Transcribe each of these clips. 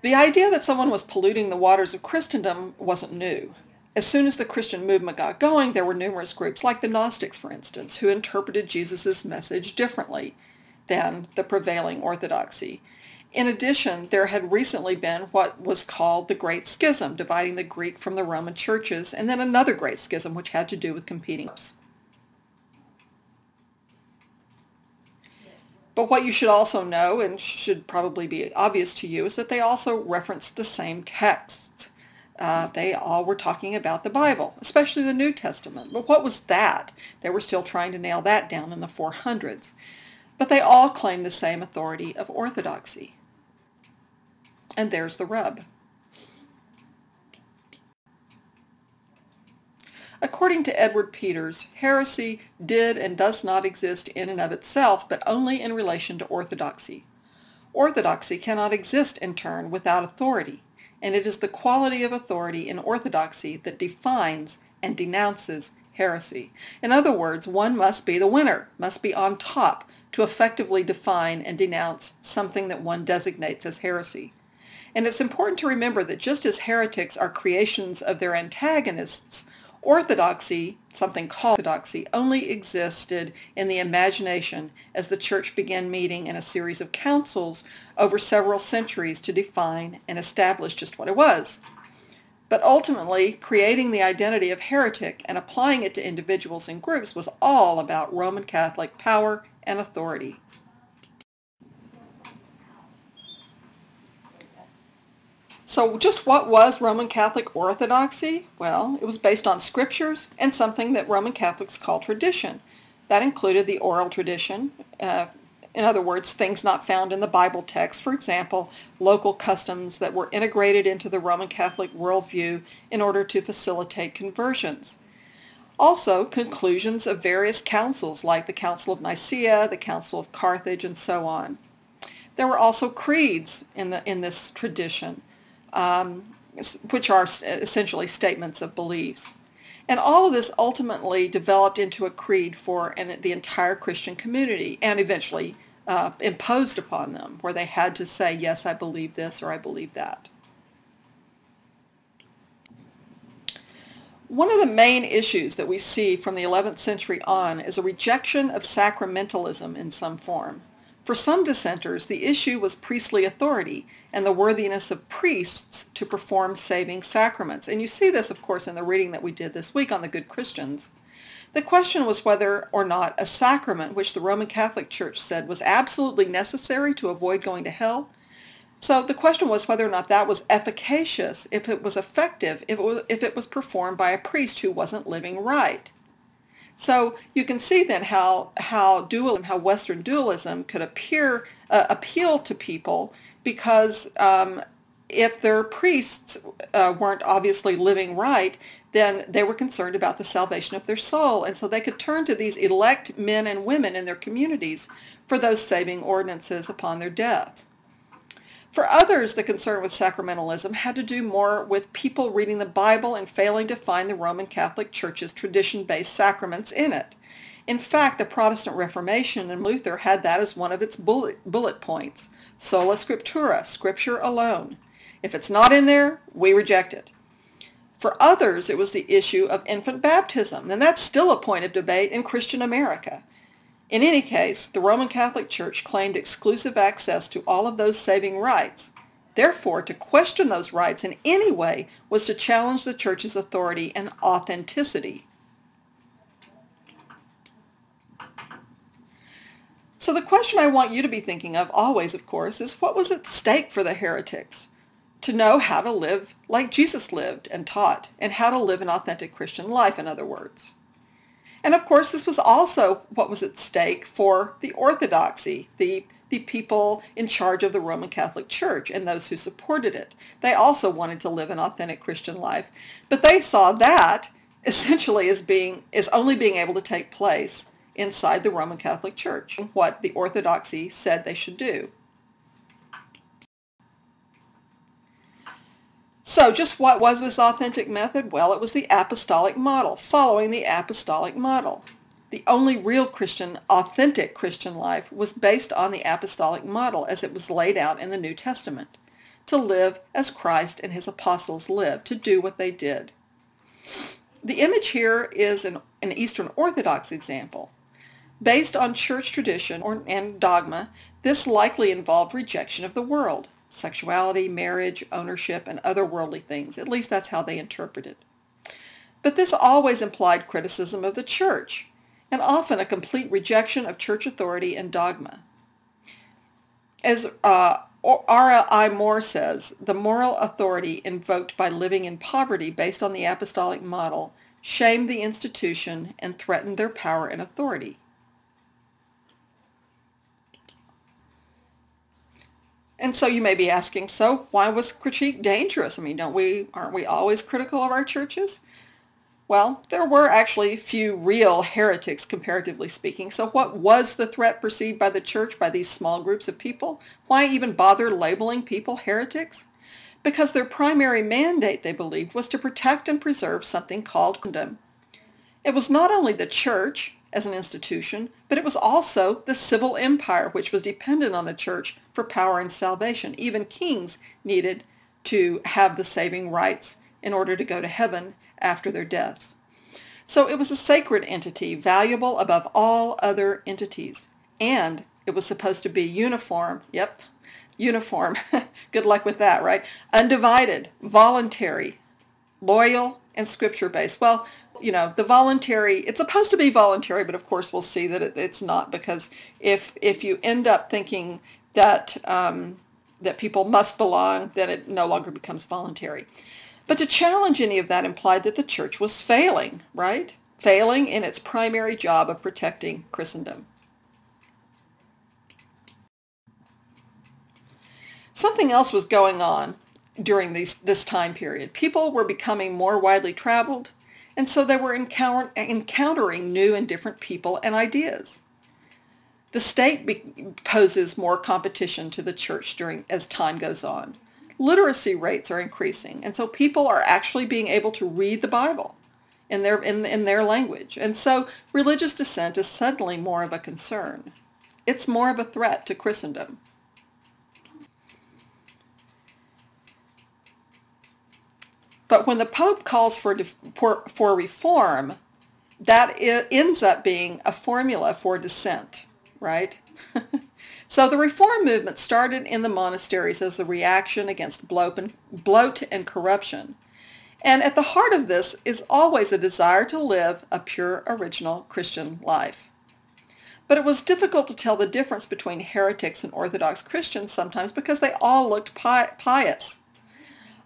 The idea that someone was polluting the waters of Christendom wasn't new. As soon as the Christian movement got going, there were numerous groups, like the Gnostics, for instance, who interpreted Jesus' message differently than the prevailing orthodoxy. In addition, there had recently been what was called the Great Schism, dividing the Greek from the Roman churches, and then another Great Schism, which had to do with competing groups. But what you should also know, and should probably be obvious to you, is that they also referenced the same texts. They all were talking about the Bible, especially the New Testament. But what was that? They were still trying to nail that down in the 400s. But they all claimed the same authority of orthodoxy. And there's the rub. According to Edward Peters, heresy did and does not exist in and of itself, but only in relation to orthodoxy. Orthodoxy cannot exist in turn without authority, and it is the quality of authority in orthodoxy that defines and denounces heresy. In other words, one must be the winner, must be on top to effectively define and denounce something that one designates as heresy. And it's important to remember that just as heretics are creations of their antagonists, orthodoxy, something called orthodoxy, only existed in the imagination as the church began meeting in a series of councils over several centuries to define and establish just what it was. But ultimately, creating the identity of heretic and applying it to individuals and groups was all about Roman Catholic power and authority. So just what was Roman Catholic orthodoxy? Well, it was based on scriptures and something that Roman Catholics call tradition. That included the oral tradition, in other words, things not found in the Bible text, for example, local customs that were integrated into the Roman Catholic worldview in order to facilitate conversions. Also, conclusions of various councils like the Council of Nicaea, the Council of Carthage, and so on. There were also creeds in this tradition, which are essentially statements of beliefs. And all of this ultimately developed into a creed for the entire Christian community and eventually imposed upon them, where they had to say, yes, I believe this or I believe that. One of the main issues that we see from the 11th century on is a rejection of sacramentalism in some form. For some dissenters, the issue was priestly authority and the worthiness of priests to perform saving sacraments. And you see this, of course, in the reading that we did this week on the Good Christians. The question was whether or not a sacrament, which the Roman Catholic Church said was absolutely necessary to avoid going to hell. So the question was whether or not that was efficacious, if it was effective, if it was performed by a priest who wasn't living right. So you can see then how Western dualism could appeal to people, because if their priests weren't obviously living right, then they were concerned about the salvation of their soul, and so they could turn to these elect men and women in their communities for those saving ordinances upon their death. For others, the concern with sacramentalism had to do more with people reading the Bible and failing to find the Roman Catholic Church's tradition-based sacraments in it. In fact, the Protestant Reformation and Luther had that as one of its bullet points. Sola Scriptura, Scripture alone. If it's not in there, we reject it. For others, it was the issue of infant baptism, and that's still a point of debate in Christian America. In any case, the Roman Catholic Church claimed exclusive access to all of those saving rites. Therefore, to question those rights in any way was to challenge the Church's authority and authenticity. So the question I want you to be thinking of always, of course, is what was at stake for the heretics? To know how to live like Jesus lived and taught, and how to live an authentic Christian life, in other words. And of course, this was also what was at stake for the orthodoxy, the people in charge of the Roman Catholic Church and those who supported it. They also wanted to live an authentic Christian life, but they saw that essentially as only being able to take place inside the Roman Catholic Church, what the orthodoxy said they should do. So just what was this authentic method? Well, it was the apostolic model, following the apostolic model. The only real Christian, authentic Christian life was based on the apostolic model as it was laid out in the New Testament. to live as Christ and his apostles lived, to do what they did. The image here is an Eastern Orthodox example. Based on church tradition and dogma, this likely involved rejection of the world, sexuality, marriage, ownership, and other worldly things. At least that's how they interpret it. But this always implied criticism of the church, and often a complete rejection of church authority and dogma. As R.L.I. Moore says, the moral authority invoked by living in poverty based on the apostolic model shamed the institution and threatened their power and authority. And so you may be asking, so why was critique dangerous? I mean, aren't we always critical of our churches? Well, there were actually few real heretics, comparatively speaking. So what was the threat perceived by the church, by these small groups of people? Why even bother labeling people heretics? Because their primary mandate, they believed, was to protect and preserve something called Christendom. It was not only the church as an institution, but it was also the civil empire, which was dependent on the church for power and salvation. Even kings needed to have the saving rights in order to go to heaven after their deaths. So it was a sacred entity, valuable above all other entities. And it was supposed to be uniform. Yep, uniform. Good luck with that, right? Undivided, voluntary, loyal, and scripture-based. Well, you know, the voluntary, it's supposed to be voluntary, but of course we'll see that it's not, because if you end up thinking that that people must belong, then it no longer becomes voluntary. But to challenge any of that implied that the church was failing, right? Failing in its primary job of protecting Christendom. Something else was going on during this time period. People were becoming more widely traveled, and so they were encountering new and different people and ideas. The state poses more competition to the church as time goes on. Literacy rates are increasing, and so people are actually being able to read the Bible in their language. And so religious dissent is suddenly more of a concern. It's more of a threat to Christendom. But when the Pope calls for reform, that ends up being a formula for dissent, right? So the reform movement started in the monasteries as a reaction against bloat and corruption. And at the heart of this is always a desire to live a pure, original Christian life. But it was difficult to tell the difference between heretics and Orthodox Christians sometimes because they all looked pious.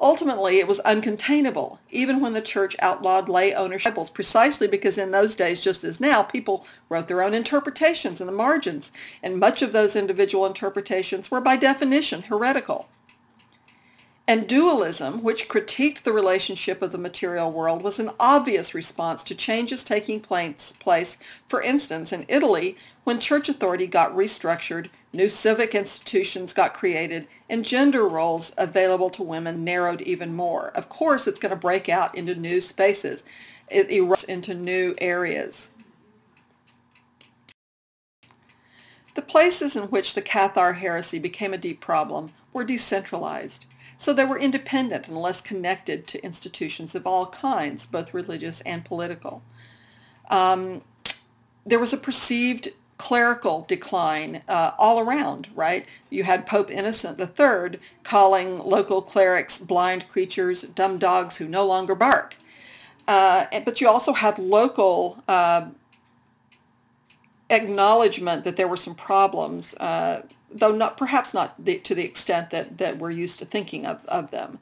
Ultimately, it was uncontainable, even when the church outlawed lay ownership, precisely because in those days, just as now, people wrote their own interpretations in the margins, and much of those individual interpretations were by definition heretical. And dualism, which critiqued the relationship of the material world, was an obvious response to changes taking place, for instance, in Italy, when church authority got restructured, new civic institutions got created, and gender roles available to women narrowed even more. Of course, it's going to break out into new spaces. It erupts into new areas. The places in which the Cathar heresy became a deep problem were decentralized. So they were independent and less connected to institutions of all kinds, both religious and political. There was a perceived clerical decline all around, right? You had Pope Innocent III calling local clerics blind creatures, dumb dogs who no longer bark. But you also had local acknowledgement that there were some problems, though perhaps not to the extent that we're used to thinking of them.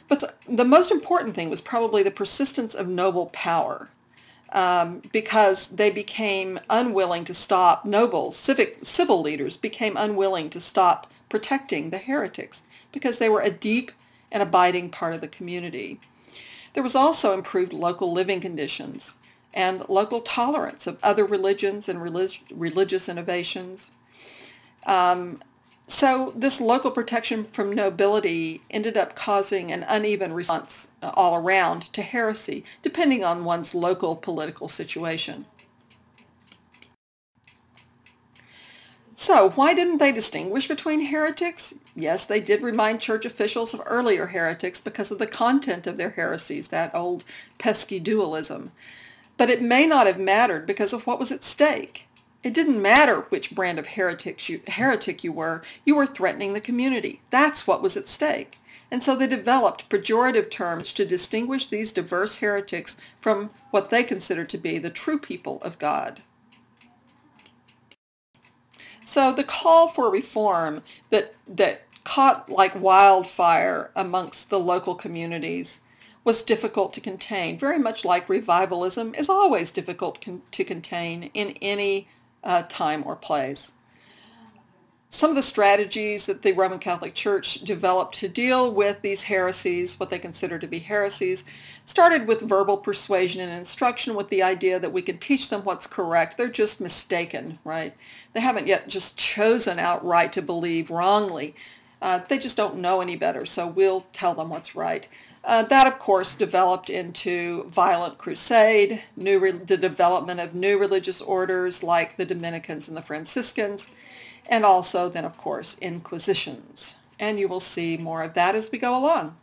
But the most important thing was probably the persistence of noble power, because they became unwilling to stop, civil leaders became unwilling to stop protecting the heretics because they were a deep and abiding part of the community. There was also improved local living conditions and local tolerance of other religions and religious innovations. So this local protection from nobility ended up causing an uneven response all around to heresy, depending on one's local political situation. So why didn't they distinguish between heretics? Yes, they did remind church officials of earlier heretics because of the content of their heresies, that old pesky dualism. But it may not have mattered because of what was at stake. It didn't matter which brand of heretic you were threatening the community. That's what was at stake. And so they developed pejorative terms to distinguish these diverse heretics from what they considered to be the true people of God. So the call for reform that caught like wildfire amongst the local communities was difficult to contain, very much like revivalism is always difficult to contain in any time or place. Some of the strategies that the Roman Catholic Church developed to deal with these heresies, what they consider to be heresies, started with verbal persuasion and instruction with the idea that we can teach them what's correct. They're just mistaken, right? They haven't yet just chosen outright to believe wrongly. They just don't know any better, so we'll tell them what's right. That, of course, developed into violent crusade, the development of new religious orders like the Dominicans and the Franciscans, and also then, of course, inquisitions. And you will see more of that as we go along.